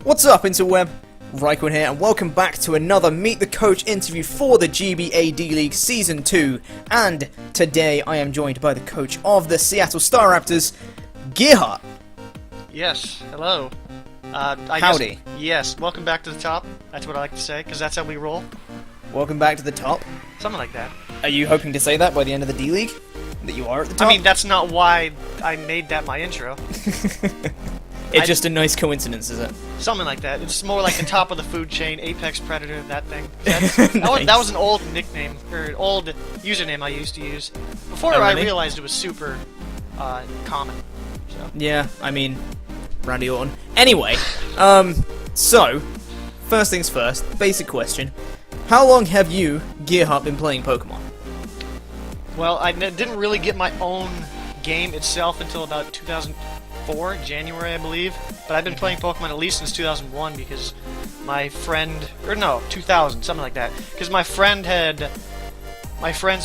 What's up, interweb? RhyQuinn here, and welcome back to another Meet the Coach interview for the GBA D-League Season 2. And today I am joined by the coach of the Seattle Staraptors, GearHart. Yes, hello. Howdy. Yes, welcome back to the top. That's what I like to say, because that's how we roll. Welcome back to the top. Something like that. Are you hoping to say that by the end of the D-League? That you are at the top? I mean, that's not why I made that my intro. It's just a nice coincidence, is it? Something like that. It's more like the top of the food chain, apex predator, that thing. Nice. That was an old nickname, or old username I used to use. Before Oh, I really? realized it was super common. So. Yeah, I mean, Randy Orton. Anyway, so, first things first, basic question. How long have you, GearHart, been playing Pokemon? Well, I didn't really get my own game itself until about 2004, January, I believe. But I've been playing Pokemon at least since 2001 because my friend, or no, 2000, something like that. Because my friends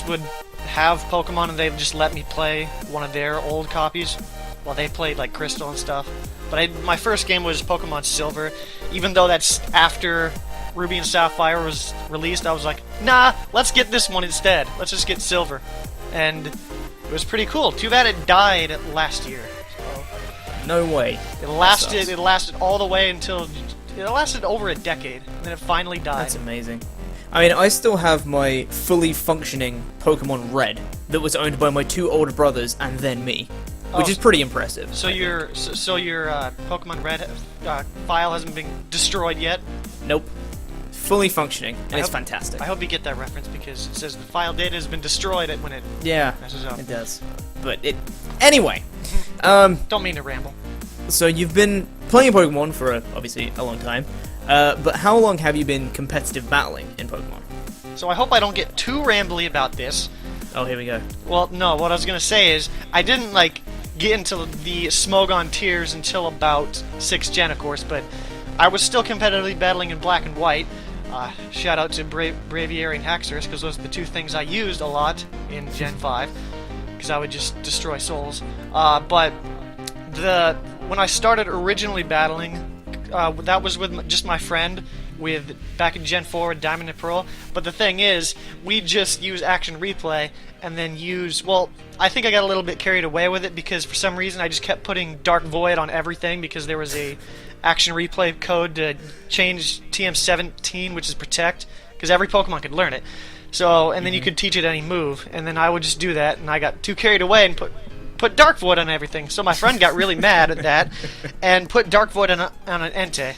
would have Pokemon and they'd just let me play one of their old copies while they played like Crystal and stuff. But my first game was Pokemon Silver, even though that's after Ruby and Sapphire was released. I was like, nah, let's get this one instead. Let's just get Silver. And it was pretty cool. Too bad it died last year. So No way. it lasted all the way until it lasted over a decade, and then it finally died. That's amazing. I mean, I still have my fully functioning Pokemon Red that was owned by my two older brothers and then me, which is pretty impressive. So your Pokemon Red file hasn't been destroyed yet? Nope. Fully functioning, and it's fantastic. I hope you get that reference because it says the file data has been destroyed when it messes up. It does. But anyway, Don't mean to ramble. so you've been playing Pokemon for obviously a long time, but how long have you been competitive battling in Pokemon? So I hope I don't get too rambly about this. Oh, here we go. Well, no, what I was gonna say is I didn't get into the Smogon tiers until about 6th Gen, of course, but I was still competitively battling in Black and White. Shout out to Braviary and Haxorus, because those are the two things I used a lot in Gen 5, because I would just destroy souls. But when I started originally battling, that was with just my friend back in Gen 4 with Diamond and Pearl. But the thing is, we just use Action Replay and then I think I got a little bit carried away with it because for some reason I just kept putting Dark Void on everything because there was a Action Replay code to change TM17, which is Protect, because every Pokemon could learn it. So, and then you could teach it any move, and then I would just do that, and I got too carried away and put Dark Void on everything. So my friend got really mad at that and put Dark Void on an Entei.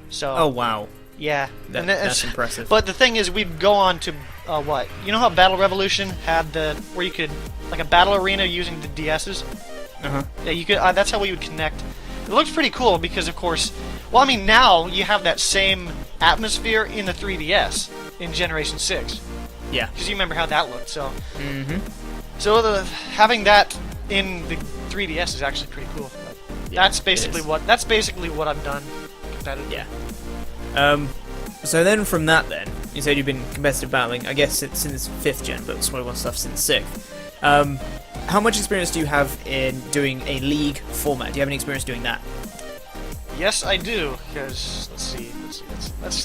So. Oh, wow. Yeah, That's impressive. But the thing is, we'd go on to what? You know how Battle Revolution had where you could like a battle arena using the DSs? Yeah, you could. That's how we would connect. It looked pretty cool because, of course, well, I mean, now you have that same atmosphere in the 3DS in Generation 6. Yeah. Because you remember how that looked. So. So having that in the 3DS is actually pretty cool. Yeah, that's basically what I've done competitively. Yeah. So then from that you said you've been competitive battling, I guess since 5th Gen, but Smogon stuff since 6th. How much experience do you have in doing a league format? Do you have any experience doing that? Yes, I do, because,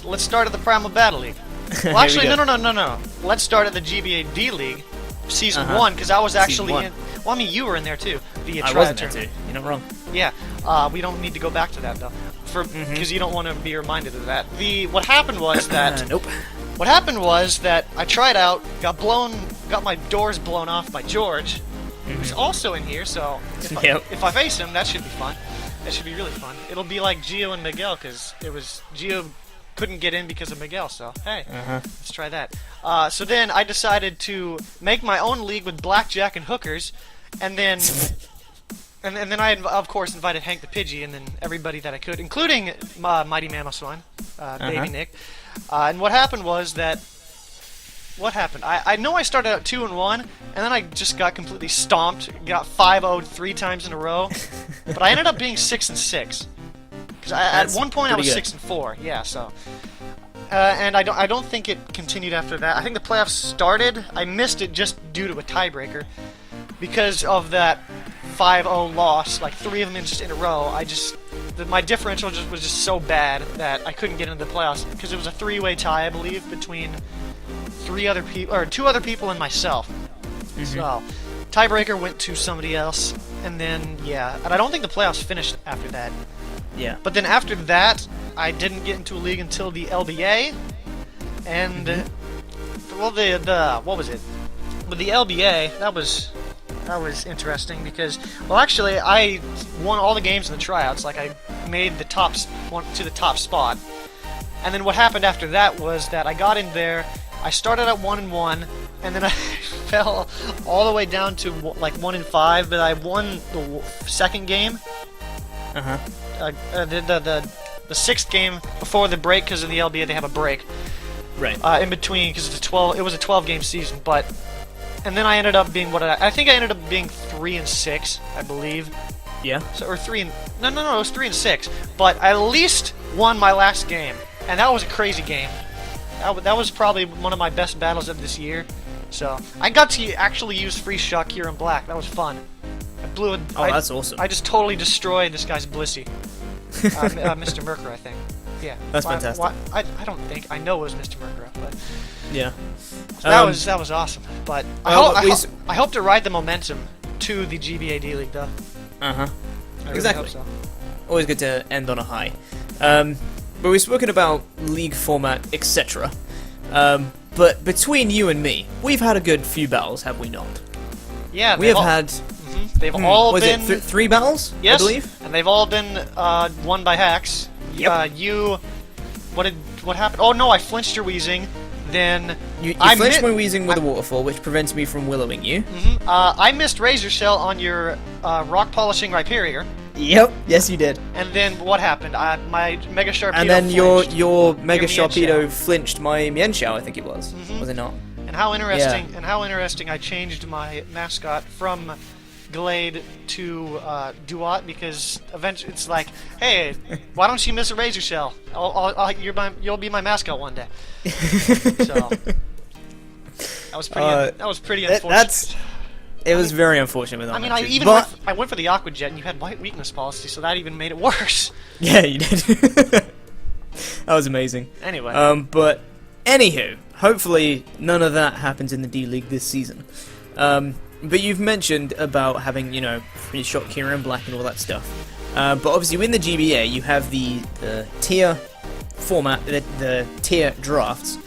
let's start at the Primal Battle League. Well, actually, no. Let's start at the GBA D-League, Season 1, because I was actually in... Well, I mean, you were in there, too. I wasn't there, too. You're not wrong. Yeah, we don't need to go back to that, though, because you don't want to be reminded of that. What happened was that... Nope. What happened was that I tried out, got my doors blown off by George, who's also in here, so if I face him, that should be fun. That should be really fun. It'll be like Gio and Miguel, because Gio couldn't get in because of Miguel, so hey, let's try that. So then I decided to make my own league with Blackjack and Hookers, and then I of course invited Hank the Pidgey and then everybody that I could, including Mighty Mamoswine, Baby Nick. And what happened was that... What happened? I know I started out 2-1, and then I just got completely stomped, got 5-0'd 3 times in a row, but I ended up being 6-6. Because at one point I was 6-4, yeah, so... and I don't think it continued after that. I think the playoffs started, I missed it just due to a tiebreaker, because of that 5-0 loss, like 3 of them just in a row. my differential was just so bad that I couldn't get into the playoffs because it was a 3-way tie, I believe, between 2 other people and myself. So tiebreaker went to somebody else, and then and I don't think the playoffs finished after that. Yeah. But then after that, I didn't get into a league until the LBA, and what was it? With the LBA, that was interesting because, well, actually, I won all the games in the tryouts. Like, I made the top spot, and then what happened after that was that I got in there. I started at 1-1, and then I fell all the way down to like 1-5. But I won the second game. The 6th game before the break, because in the LBA they have a break. Right. In between, because it was a 12-game season, and then I ended up being I think I ended up being 3-6, I believe. Yeah. So or 3 no, it was 3-6. But I at least won my last game, and that was a crazy game. That was probably one of my best battles of this year. So I got to actually use free shock here in black. That was fun. I blew it. Oh, that's awesome. I just totally destroyed this guy's Blissey. Mr. Merker, I think. Yeah. That's fantastic. I don't think. I know it was Mr. Merker, but yeah. So that was awesome. But I hope to ride the momentum to the GBA D League, though. Exactly. Hope so. Always good to end on a high. But we've spoken about league format, etc. But between you and me, we've had a good few battles, have we not? Yeah, we have had. They've all been 3 battles? Yes, I believe, and they've all been won by hacks. Yep. What happened? Oh no, I flinched your wheezing. Then you flinched my wheezing with a waterfall, which prevents me from willowing you. I missed Razor Shell on your rock polishing Rhyperior. Yep. Yes, you did. And then what happened? My Mega Sharpedo. And then flinched your Mega Sharpedo Mienshao. Flinched my Mienshao, I think it was. Was it not? And how interesting! And how interesting! I changed my mascot from Glade to Duat because eventually it's like, hey, why don't you miss a Razor Shell? You'll be my mascot one day. So that was pretty unfortunate. It was very unfortunate with that. I mean, matches, I went for the Aqua Jet and you had white weakness policy, so that even made it worse. Yeah, you did. That was amazing. Anyway. But anywho, hopefully none of that happens in the D League this season. But you've mentioned about having, free shot Kira in black and all that stuff. But obviously in the GBA you have the tier format, the tier drafts.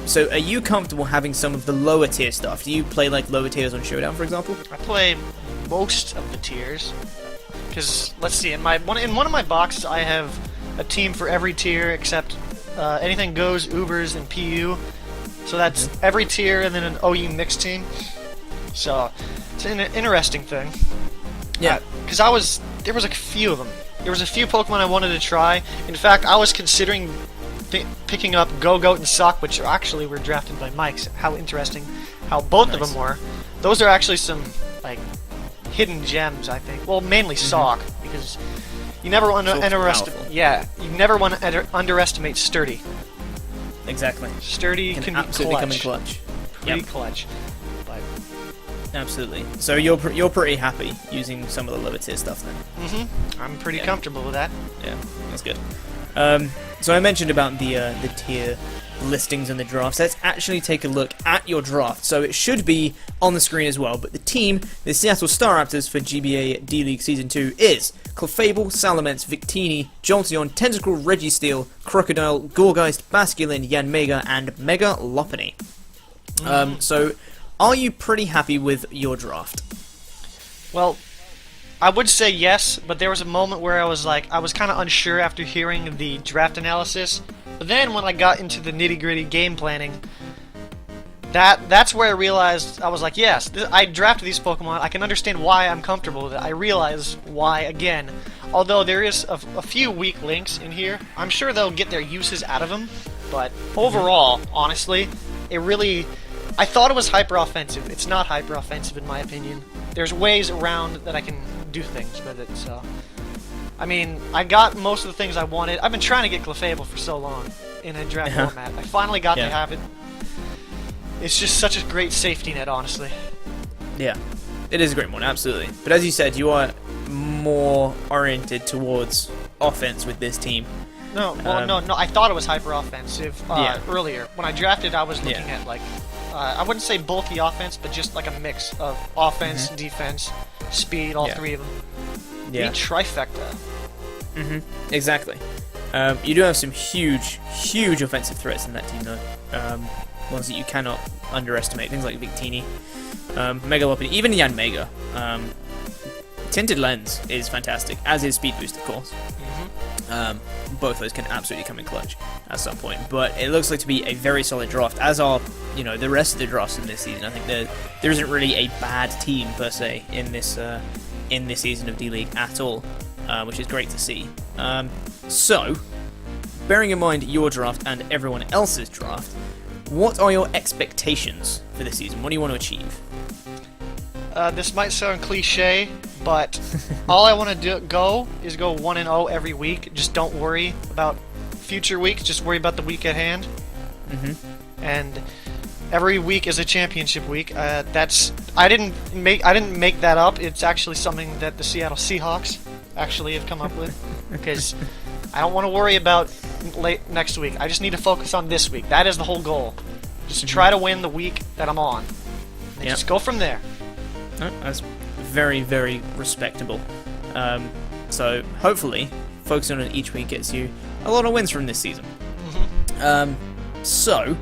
So are you comfortable having some of the lower tier stuff? Do you play like lower tiers on Showdown, for example? I play most of the tiers. Because, let's see, in one of my boxes I have a team for every tier except anything goes, Ubers, and PU. So that's every tier and then an OU mixed team. So it's an interesting thing. Yeah. Because there was a few of them. There was a few Pokemon I wanted to try. In fact, I was considering picking up Go-Goat and Sock, which actually were drafted by Mike. So how interesting how both of them were. Those are actually some like hidden gems, I think. Well, mainly Sock, because you never want to underestimate. Yeah, you never want to underestimate Sturdy. Exactly. Sturdy can be absolutely come in clutch. Pretty clutch. But absolutely. So you're pretty happy using some of the lower tier stuff then? I'm pretty comfortable with that. Yeah, that's good. So I mentioned about the tier listings and the drafts. Let's actually take a look at your draft. So it should be on the screen as well, but the team, the Seattle Staraptors for GBA D-League Season 2 is Clefable, Salamence, Victini, Jolteon, Tentacle, Registeel, Crocodile, Gourgeist, Basculin, Yanmega, and Mega Lopunny. So are you pretty happy with your draft? Well, I would say yes, but there was a moment where I was kind of unsure after hearing the draft analysis. But then when I got into the nitty-gritty game planning, that's where I realized, I was like, yes, I drafted these Pokemon, I can understand why I'm comfortable with it. I realize why, again, although there is a few weak links in here, I'm sure they'll get their uses out of them. But overall, honestly, I thought it was hyper-offensive. It's not hyper-offensive in my opinion. There's ways around that I can do things with it, so... I mean, I got most of the things I wanted. I've been trying to get Clefable for so long in a draft format. I finally got to have it. It's just such a great safety net, honestly. Yeah, it is a great one, absolutely. But as you said, you are more oriented towards offense with this team. No, well, no. I thought it was hyper offensive Yeah. earlier. When I drafted, I was looking at like, I wouldn't say bulky offense, but just like a mix of offense, defense, speed, all three of them. Yeah. The trifecta. Exactly. You do have some huge offensive threats in that team, though. Ones that you cannot underestimate. Things like Victini, Megalopody, even Yanmega. Tinted Lens is fantastic, as is Speed Boost, of course. Both those can absolutely come in clutch at some point. But it looks like to be a very solid draft, as are the rest of the drafts in this season. I think there isn't really a bad team per se in this season of D-League at all, which is great to see. So, bearing in mind your draft and everyone else's draft, what are your expectations for this season? What do you want to achieve? This might sound cliche, but all I want to go is go 1-0 every week. Just don't worry about future weeks. Just worry about the week at hand. And every week is a championship week. I didn't make that up. It's actually something that the Seattle Seahawks actually have come up with, because I don't want to worry about late next week. I just need to focus on this week. That is the whole goal. Just try to win the week that I'm on. And just go from there. Oh, that's very, very respectable. So hopefully, focusing on each week gets you a lot of wins from this season. So,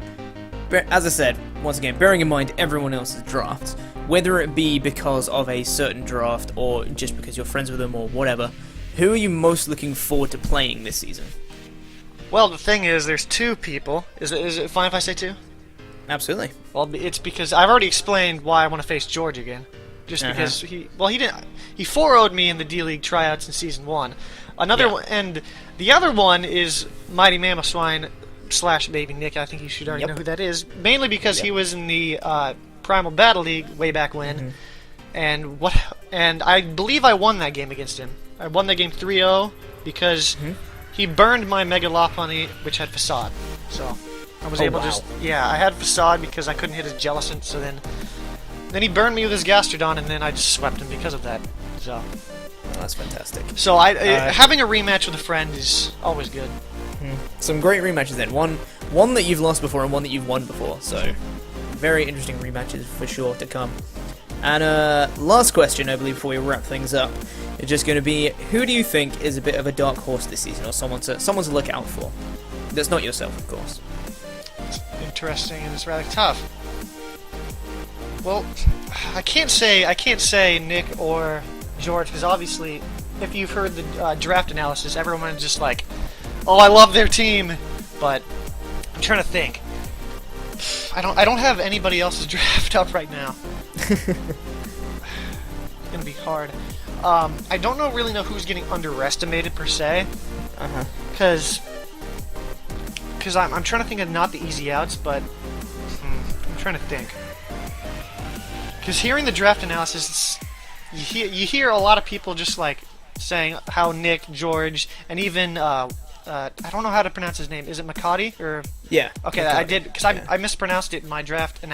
as I said, once again, bearing in mind everyone else's drafts, whether it be because of a certain draft or just because you're friends with them or whatever, who are you most looking forward to playing this season? Well, the thing is, there's two people. Is it fine if I say two? Absolutely. Well, it's because I've already explained why I want to face George again. Just because he 4-0'd me in the D-League tryouts in Season 1. Another one, and the other one is Mighty Mamoswine / Baby Nick. I think you should already know who that is. Mainly because he was in the Primal Battle League way back when. And I believe I won that game against him. I won that game 3-0 because he burned my Megalopony, which had Facade. So I was able to just... Yeah, I had Facade because I couldn't hit his Jellicent, so then he burned me with his Gastrodon, and then I just swept him because of that. So that's fantastic. So having a rematch with a friend is always good. Some great rematches then. One that you've lost before and one that you've won before. So very interesting rematches for sure to come. And last question, I believe, before we wrap things up, is just going to be, who do you think is a bit of a dark horse this season, or someone to look out for? That's not yourself, of course. It's interesting, and it's rather tough. Well, I can't say Nick or George, because obviously, if you've heard the draft analysis, everyone is just like, "Oh, I love their team," but I'm trying to think. I don't have anybody else's draft up right now. It's gonna be hard. I don't really know who's getting underestimated per se, because I'm trying to think of not the easy outs, but I'm trying to think. Because hearing the draft analysis, you hear a lot of people just like saying how Nick, George, and even I don't know how to pronounce his name. Is it Makati or? Yeah. Okay, Makati. I did because I mispronounced it in my draft in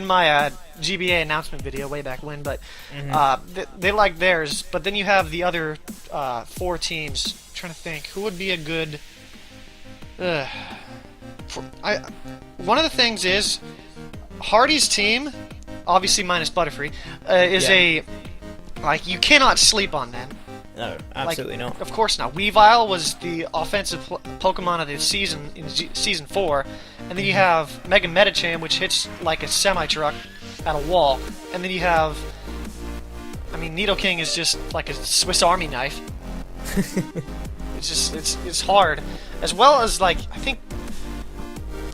my GBA announcement video way back when. But they like theirs. But then you have the other 4 teams. I'm trying to think who would be a good. One of the things is Hardy's team, obviously minus Butterfree, is you cannot sleep on them. No, absolutely not. Of course not. Weavile was the offensive Pokemon of the season in Season 4, and then you have Mega Medicham, which hits like a semi-truck at a wall, and then you have... Nidoking is just like a Swiss Army knife. It's hard. As well as, I think...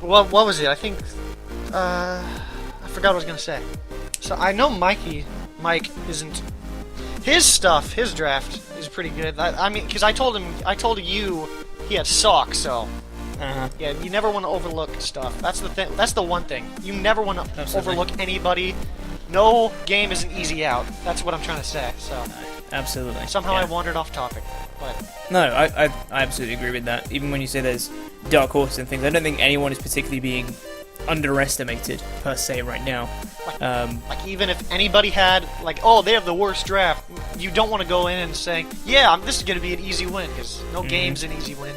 What was it? I think... I forgot what I was going to say. So I know Mike isn't... His draft is pretty good. Because I told you he had Sock, so... Yeah, you never want to overlook stuff. That's the thing. That's the one thing. You never want to overlook anybody. No game is an easy out. That's what I'm trying to say, so... Absolutely. Somehow I wandered off topic, but... No, I absolutely agree with that. Even when you say there's dark horses and things, I don't think anyone is particularly being underestimated per se right now. Even if anybody had they have the worst draft, you don't want to go in and saying, yeah, this is going to be an easy win, because no game's an easy win.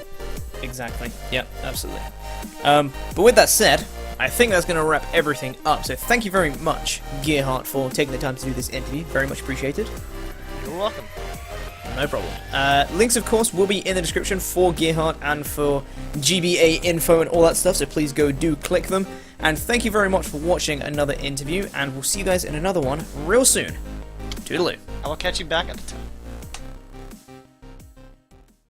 Exactly. Yep, absolutely. But with that said, I think that's going to wrap everything up. So thank you very much, GearHart, for taking the time to do this interview. Very much appreciated. You're welcome. No problem. Links, of course, will be in the description for GearHart and for GBA info and all that stuff, so please go do click them. And thank you very much for watching another interview, and we'll see you guys in another one real soon. Toodaloo. I will catch you back at the time.